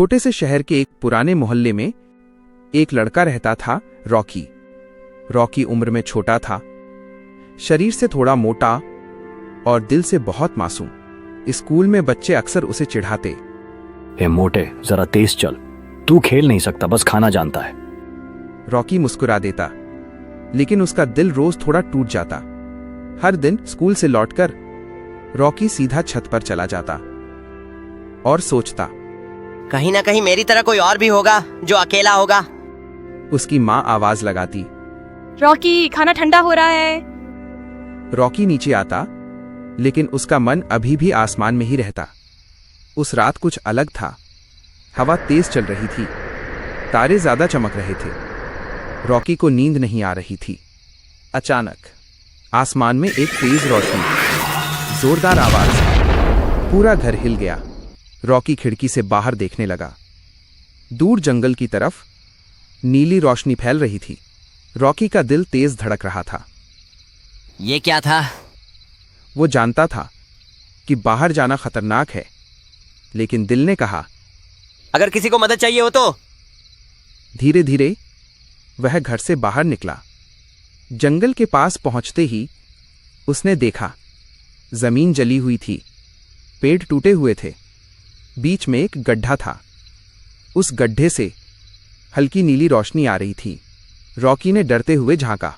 छोटे से शहर के एक पुराने मोहल्ले में एक लड़का रहता था, रॉकी। रॉकी उम्र में छोटा था, शरीर से थोड़ा मोटा और दिल से बहुत मासूम। स्कूल में बच्चे अक्सर उसे चिढ़ाते, ए मोटे, जरा तेज चल, तू खेल नहीं सकता, बस खाना जानता है। रॉकी मुस्कुरा देता, लेकिन उसका दिल रोज थोड़ा टूट जाता। हर दिन स्कूल से लौटकर रॉकी सीधा छत पर चला जाता और सोचता, कहीं ना कहीं मेरी तरह कोई और भी होगा जो अकेला होगा। उसकी माँ आवाज लगाती, रॉकी, खाना ठंडा हो रहा है। रॉकी नीचे आता, लेकिन उसका मन अभी भी आसमान में ही रहता। उस रात कुछ अलग था। हवा तेज चल रही थी, तारे ज्यादा चमक रहे थे। रॉकी को नींद नहीं आ रही थी। अचानक आसमान में एक तेज रोशनी, जोरदार आवाज, पूरा घर हिल गया। रॉकी खिड़की से बाहर देखने लगा। दूर जंगल की तरफ नीली रोशनी फैल रही थी। रॉकी का दिल तेज धड़क रहा था। ये क्या था? वो जानता था कि बाहर जाना खतरनाक है, लेकिन दिल ने कहा, अगर किसी को मदद चाहिए हो तो। धीरे धीरे वह घर से बाहर निकला। जंगल के पास पहुंचते ही उसने देखा, जमीन जली हुई थी, पेड़ टूटे हुए थे, बीच में एक गड्ढा था। उस गड्ढे से हल्की नीली रोशनी आ रही थी। रॉकी ने डरते हुए झांका।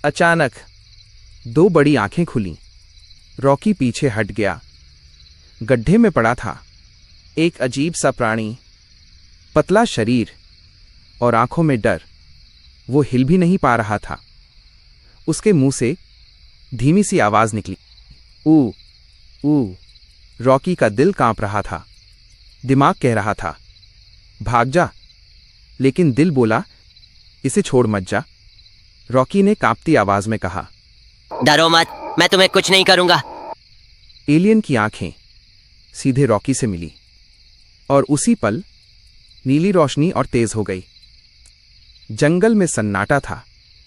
अचानक दो बड़ी आंखें खुलीं। रॉकी पीछे हट गया। गड्ढे में पड़ा था एक अजीब सा प्राणी, पतला शरीर और आंखों में डर। वो हिल भी नहीं पा रहा था। उसके मुंह से धीमी सी आवाज निकली, ऊ ऊ। रॉकी का दिल कांप रहा था। दिमाग कह रहा था, भाग जा, लेकिन दिल बोला, इसे छोड़ मत जा। रॉकी ने कांपती आवाज में कहा, डरो मत, मैं तुम्हें कुछ नहीं करूंगा। एलियन की आंखें सीधे रॉकी से मिली और उसी पल नीली रोशनी और तेज हो गई। जंगल में सन्नाटा था।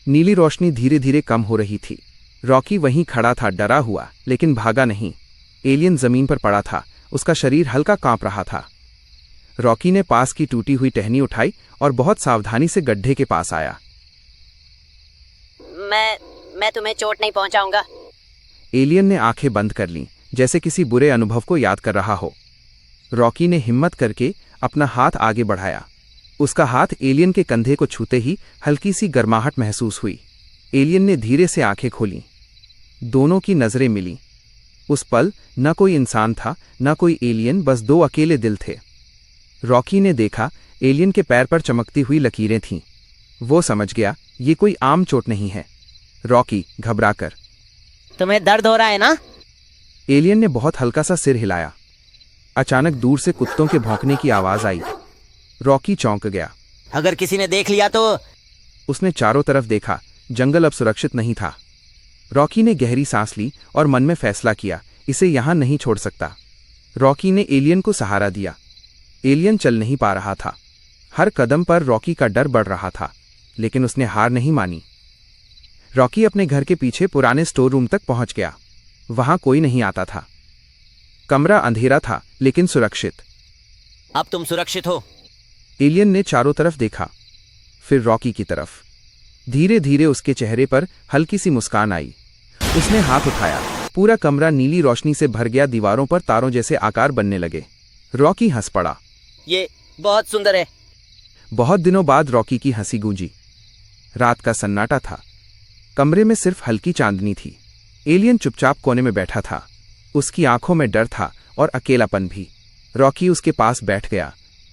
नीली रोशनी धीरे धीरे कम हो रही थी। रॉकी वहीं खड़ा था, डरा हुआ, लेकिन भागा नहीं। एलियन जमीन पर पड़ा था, उसका शरीर हल्का कांप रहा था। रॉकी ने पास की टूटी हुई टहनी उठाई और बहुत सावधानी से गड्ढे के पास आया। मैं तुम्हें चोट नहीं पहुंचाऊंगा। एलियन ने आंखें बंद कर लीं, जैसे किसी बुरे अनुभव को याद कर रहा हो। रॉकी ने हिम्मत करके अपना हाथ आगे बढ़ाया। उसका हाथ एलियन के कंधे को छूते ही हल्की सी गर्माहट महसूस हुई। एलियन ने धीरे से आंखें खोलीं। दोनों की नजरें मिलीं। उस पल न कोई इंसान था, न कोई एलियन, बस दो अकेले दिल थे। रॉकी ने देखा, एलियन के पैर पर चमकती हुई लकीरें थीं। वो समझ गया, ये कोई आम चोट नहीं है। रॉकी घबराकर, तुम्हें दर्द हो रहा है ना? एलियन ने बहुत हल्का सा सिर हिलाया। अचानक दूर से कुत्तों के भौंकने की आवाज आई। रॉकी चौंक गया। अगर किसी ने देख लिया तो? उसने चारों तरफ देखा। जंगल अब सुरक्षित नहीं था। रॉकी ने गहरी सांस ली और मन में फैसला किया, इसे यहां नहीं छोड़ सकता। रॉकी ने एलियन को सहारा दिया। एलियन चल नहीं पा रहा था। हर कदम पर रॉकी का डर बढ़ रहा था, लेकिन उसने हार नहीं मानी। रॉकी अपने घर के पीछे पुराने स्टोर रूम तक पहुंच गया। वहां कोई नहीं आता था। कमरा अंधेरा था, लेकिन सुरक्षित। अब तुम सुरक्षित हो। एलियन ने चारों तरफ देखा, फिर रॉकी की तरफ। धीरे धीरे उसके चेहरे पर हल्की सी मुस्कान आई। उसने हाथ उठाया। पूरा कमरा नीली रोशनी से भर गया। दीवारों पर तारों जैसे आकार बनने लगे। रॉकी हंस पड़ा। ये बहुत सुंदर है। बहुत दिनों बाद रॉकी की हंसी गूंजी। रात का सन्नाटा था। कमरे में सिर्फ हल्की चांदनी थी। एलियन चुपचाप कोने में बैठा था। उसकी आंखों में डर था और अकेलापन भी। रॉकी उसके पास बैठ गया।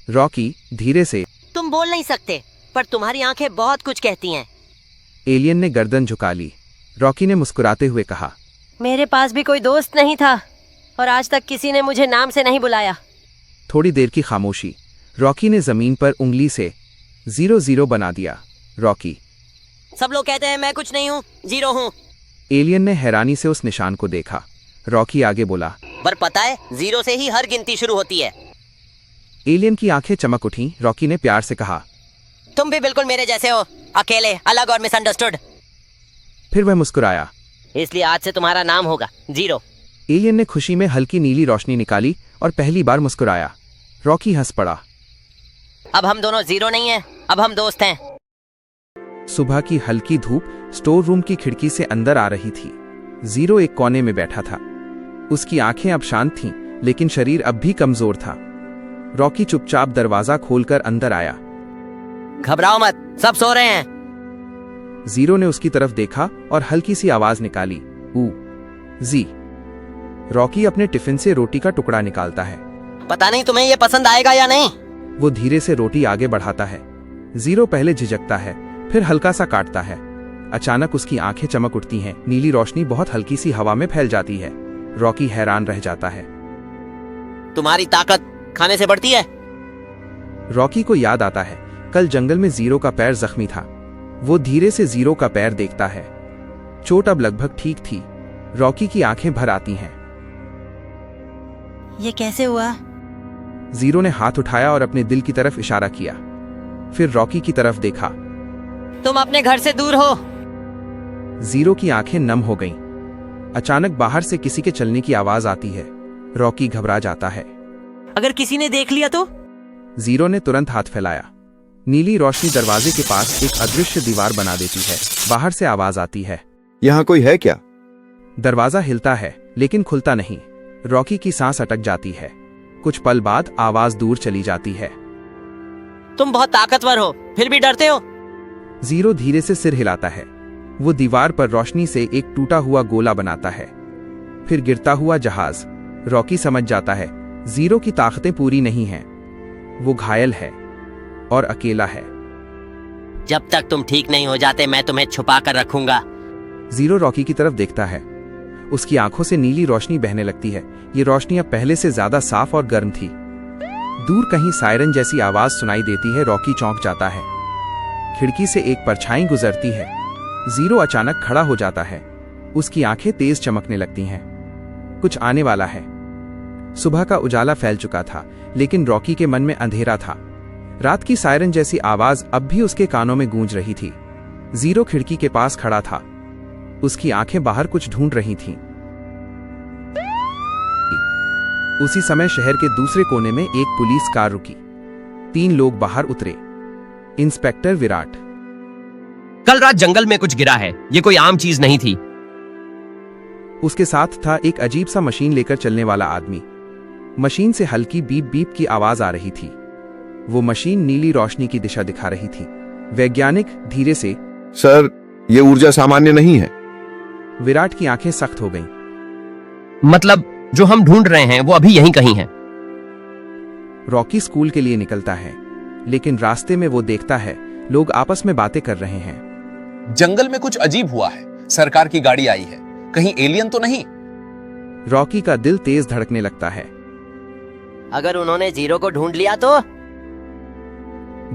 रॉकी धीरे से, तुम बोल नहीं सकते, पर तुम्हारी आंखें बहुत कुछ कहती हैं। एलियन ने गर्दन झुका ली। रॉकी ने मुस्कुराते हुए कहा, मेरे पास भी कोई दोस्त नहीं था और आज तक किसी ने मुझे नाम से नहीं बुलाया। थोड़ी देर की खामोशी। रॉकी ने जमीन पर उंगली से 0-0 बना दिया। रॉकी, सब लोग कहते हैं मैं कुछ नहीं हूँ, 0 हूँ। एलियन ने हैरानी से उस निशान को देखा। रॉकी आगे बोला, पर पता है, 0 से ही हर गिनती शुरू होती है। एलियन की आंखें चमक उठीं। रॉकी ने प्यार से कहा, तुम भी बिल्कुल मेरे जैसे हो, अकेले, अलग और मिसअंडरस्टूड। फिर वह मुस्कुराया। इसलिए आज से तुम्हारा नाम होगा 0। एलियन ने खुशी में हल्की नीली रोशनी निकाली और पहली बार मुस्कुराया। रॉकी हंस पड़ा। अब हम दोनों जीरो नहीं हैं, अब हम दोस्त हैं। सुबह की हल्की धूप स्टोर रूम की खिड़की से अंदर आ रही थी। जीरो एक कोने में बैठा था। उसकी आंखें अब शांत थीं, लेकिन शरीर अब भी कमजोर था। रॉकी चुपचाप दरवाजा खोलकर अंदर आया। घबराओ मत, सब सो रहे हैं। जीरो ने उसकी तरफ देखा और हल्की सी आवाज निकाली, ऊ जी। रॉकी अपने टिफिन से रोटी का टुकड़ा निकालता है। पता नहीं तुम्हें ये पसंद आएगा या नहीं। वो धीरे से रोटी आगे बढ़ाता है। जीरो पहले झिझकता है, फिर हल्का सा काटता है। अचानक उसकी आंखें चमक उठती हैं। नीली रोशनी बहुत हल्की सी हवा में फैल जाती है। रॉकी हैरान रह जाता है। तुम्हारी ताकत खाने से बढ़ती है। रॉकी को याद आता है, कल जंगल में जीरो का पैर जख्मी था। वो धीरे से जीरो का पैर देखता है। चोट अब लगभग ठीक थी। रॉकी की आंखें भर आती हैं। ये कैसे हुआ? जीरो ने हाथ उठाया और अपने दिल की तरफ इशारा किया। फिर रॉकी की तरफ देखा। तुम अपने घर से दूर हो। जीरो की आंखें नम हो गईं। अचानक बाहर से किसी के चलने की आवाज आती है। रॉकी घबरा जाता है। अगर किसी ने देख लिया तो? जीरो ने तुरंत हाथ फैलाया। नीली रोशनी दरवाजे के पास एक अदृश्य दीवार बना देती है। बाहर से आवाज आती है, यहाँ कोई है क्या? दरवाजा हिलता है, लेकिन खुलता नहीं। रॉकी की सांस अटक जाती है। कुछ पल बाद आवाज दूर चली जाती है। तुम बहुत ताकतवर हो, फिर भी डरते हो। जीरो धीरे से सिर हिलाता है। वो दीवार पर रोशनी से एक टूटा हुआ गोला बनाता है, फिर गिरता हुआ जहाज। रॉकी समझ जाता है जीरो की ताकतें पूरी नहीं हैं। वो घायल है और अकेला है। जब तक तुम ठीक नहीं हो जाते मैं तुम्हें छुपा कर रखूंगा। जीरो रॉकी की तरफ देखता है। उसकी आंखों से नीली रोशनी बहने लगती है। ये रोशनी अब पहले से ज्यादा साफ और गर्म थी। दूर कहीं सायरन जैसी आवाज सुनाई देती है। रॉकी चौंक जाता है। खिड़की से एक परछाई गुजरती है। जीरो अचानक खड़ा हो जाता है। उसकी आंखें तेज चमकने लगती हैं। कुछ आने वाला है। सुबह का उजाला फैल चुका था, लेकिन रॉकी के मन में अंधेरा था। रात की सायरन जैसी आवाज अब भी उसके कानों में गूंज रही थी। जीरो खिड़की के पास खड़ा था। उसकी आंखें बाहर कुछ ढूंढ रही थीं। उसी समय शहर के दूसरे कोने में एक पुलिस कार रुकी। 3 लोग बाहर उतरे। इंस्पेक्टर विराट। कल रात जंगल में कुछ गिरा है, ये कोई आम चीज नहीं थी। उसके साथ था एक अजीब सा मशीन लेकर चलने वाला आदमी। मशीन से हल्की बीप बीप की आवाज आ रही थी। वो मशीन नीली रोशनी की दिशा दिखा रही थी। वैज्ञानिक धीरे से, सर, ये ऊर्जा सामान्य नहीं है। विराट की आंखें सख्त हो गईं। मतलब जो हम ढूंढ रहे हैं वो अभी यहीं कहीं है। रॉकी स्कूल के लिए निकलता है, लेकिन रास्ते में वो देखता है लोग आपस में बातें कर रहे हैं। जंगल में कुछ अजीब हुआ है। सरकार की गाड़ी आई है, कहीं एलियन तो नहीं? रॉकी का दिल तेज धड़कने लगता है। अगर उन्होंने जीरो को ढूंढ लिया तो?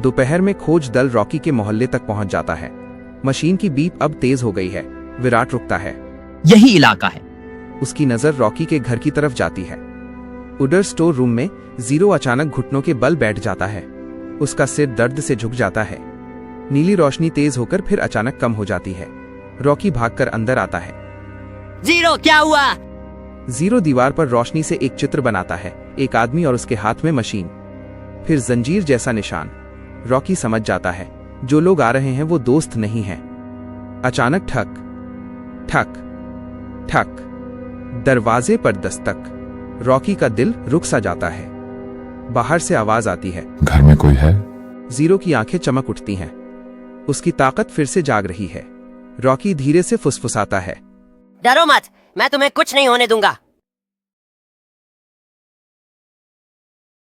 दोपहर में खोज दल रॉकी के मोहल्ले तक पहुंच जाता है। मशीन की बीप अब तेज हो गई है। विराट रुकता है। यही इलाका है। उसकी नजर रॉकी के घर की तरफ जाती है। उधर स्टोर रूम में जीरो अचानक घुटनों के बल बैठ जाता है। उसका सिर दर्द से झुक जाता है। नीली रोशनी तेज होकर फिर अचानक कम हो जाती है। रॉकी भागकर अंदर आता है। जीरो, क्या हुआ? जीरो दीवार पर रोशनी से एक चित्र बनाता है, एक आदमी और उसके हाथ में मशीन, फिर जंजीर जैसा निशान। रॉकी समझ जाता है जो लोग आ रहे हैं वो दोस्त नहीं हैं। अचानक ठक ठक ठक, दरवाजे पर दस्तक। रॉकी का दिल रुक सा जाता है। बाहर से आवाज आती है, घर में कोई है? जीरो की आंखें चमक उठती हैं। उसकी ताकत फिर से जाग रही है। रॉकी धीरे से फुसफुसाता है, डरो मत, मैं तुम्हें कुछ नहीं होने दूंगा।